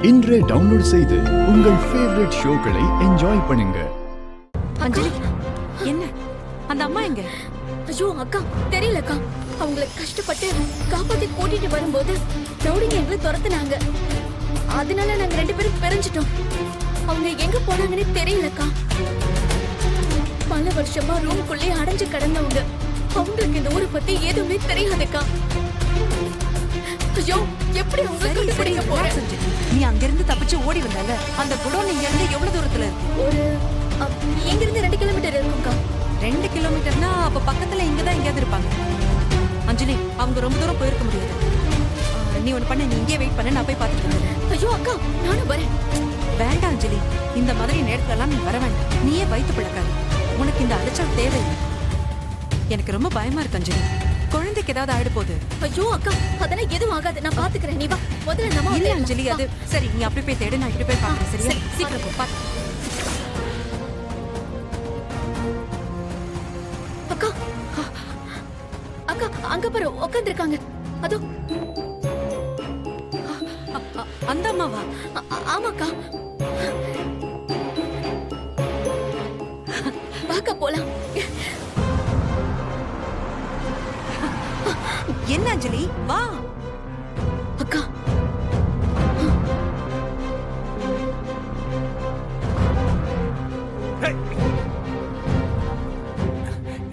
இன்றே டவுன்லோட் செய்து உங்கள் ஃபேவரட் ஷோக்களை என்ஜாய் பண்ணுங்க. அஞ்சலி, என்ன அந்த அம்மா எங்க? ஐயோ அக்கா, தெரியலக்கா. அவங்களை கஷ்டப்பட்டு காப்பாத்தி கூட்டிட்டு வரும்போது ரவுடிங்க எங்களை துரத்துனாங்க. அதனால நாங்க 2 பேரும் பிரிஞ்சிட்டோம். அவங்க எங்க போனாங்கன்னு தெரியலக்கா. பல வருஷமா ரூம்குள்ளே அடைஞ்சு கிடந்தவங்க. அவங்களுக்கு இந்த ஊரை பத்தி எதுவுமே தெரியாதுக்கா. ஐயோ, எப்படி அவங்க கண்டுபிடிக்க போறேன்? நீ அங்கிருந்து தப்பிச்சு ஓடி வந்தால அந்த குடோன் இங்க இருந்து எவ்வளவு தூரத்துல இருக்கு? ஒரு இங்கிருந்து 2 கிலோமீட்டர் இருக்கும்க்கா. 2 கிலோமீட்டர்னா அப்ப பக்கத்துல இங்கதான் எங்கேயாவது இருப்பாங்க. அஞ்சலி, அவங்க ரொம்ப தூரம் போயிருக்க முடியாது. நீ ஒண்ணு பண்ண, நீ இங்கே வெயிட் பண்ண, நான் போய் பார்த்துட்டு வந்துடுறேன். ஐயோ அக்கா, நானும் வரேன். வேண்டாம் அஞ்சலி, இந்த மாதிரி நேரத்துல எல்லாம் நீ வர வேண்டாம். நீயே வயிற்று பிழக்காது. உனக்கு இந்த அலைச்சல் தேவையில்லை. எனக்கு ரொம்ப பயமா இருக்கு அஞ்சலி. குழந்தைக்கு ஏதாவது ஆயிடு போகுது. ஐயோ அக்கா, அதெல்லாம் எதுவும் ஆகாது. நான் பாத்துக்கிறேன். நீ வா. முதல்ல நம்ம இல்ல அஞ்சலி, அது சரி. நீ அப்படி போய் தேடு, நான் இப்படி போய் பாக்குறேன். சரியா? சீக்கிரம் போ. பாத்து. அக்கா, அக்கா, அங்க பாரு உட்கார்ந்திருக்காங்க. அதோ அந்த அம்மாவா? ஆமாக்கா. வாக்கா போலாம். என்ன அஞ்சலி, வா. அக்கா,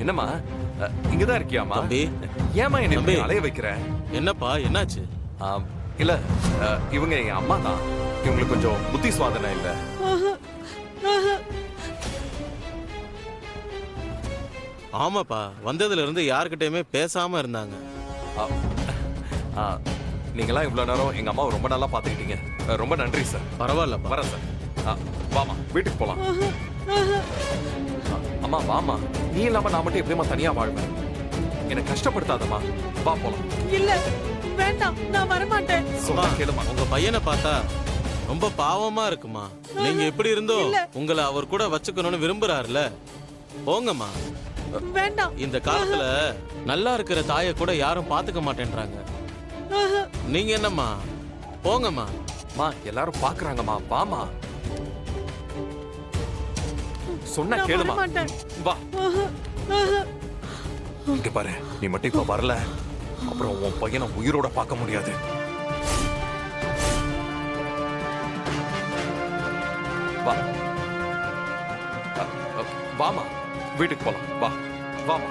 என்னம்மா இங்கதான் இருக்கியாமா? தம்பி, ஏமா என்ன தம்பி. அலைய வைக்கிற? என்னப்பா, என்னாச்சு? இல்ல, இவங்க என் அம்மா தான். இவங்களுக்கு கொஞ்சம் புத்தி சுவாதனை இல்ல. ஆமாப்பா, வந்ததுல இருந்து யார்கிட்டயுமே பேசாம இருந்தாங்க. நீங்களாம் இவ்வளவு நேரம் எங்க அம்மாவை ரொம்ப நல்லா பாத்துக்கிட்டீங்க. ரொம்ப நன்றி சார். பரவாயில்லப்பா. வரேன் சார். வாமா, வீட்டுக்கு போலாம். அம்மா வாமா, நீ இல்லாம நான் மட்டும் எப்படிமா தனியா வாழ்வேன்? என்ன கஷ்டப்படுத்தாதம்மா, வா போலாம். இல்ல வேண்டாம், நான் வர மாட்டேன். சொன்னா கேளுமா. உங்க பையனை பார்த்தா ரொம்ப பாவமா இருக்குமா. நீங்க எப்படி இருந்தோ உங்களை அவர் கூட வச்சுக்கணும்னு விரும்புறாருல. போங்கம்மா. வேண்டாம். இந்த காலத்துல நல்லா இருக்கிற தாயை கூட யாரும் பாத்துக்க மாட்டேன்றாங்க. நீங்க என்னம்மா, போங்கம்மா. மா, எல்லாரும் பாக்குறாங்கம்மா, வாமா. சொன்னா கேளுமா. வா. இங்க பாரு, நீ மட்டும் இப்ப வரல, அப்புறம் உன் பையனை உயிரோட பார்க்க முடியாது. வா. வாமா, வீட்டுக்கு போலாம். வா, வாமா.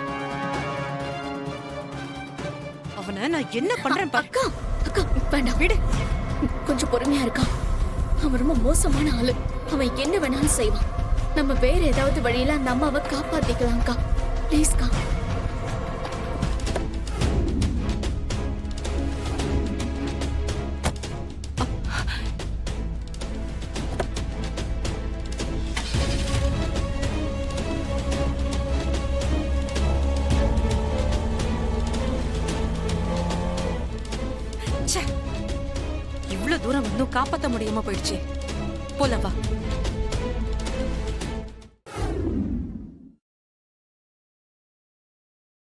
அவனை நான் என்ன பண்றேன் பாரு. அக்கா, அக்கா, வேண்டாம், விடு. கொஞ்சம் பொறுமையா இருக்கா. அவன் ரொம்ப மோசமான ஆளு. அவன் என்ன வேணாலும் செய்வான். நம்ம வேற ஏதாவது வழியில அந்த அம்மாவை காப்பாத்திக்கலாம்க்கா. ப்ளீஸ்க்கா. இவ்வளவு தூரம் வந்தும் காப்பாத்த முடியாம போயிடுச்சு. போல வா.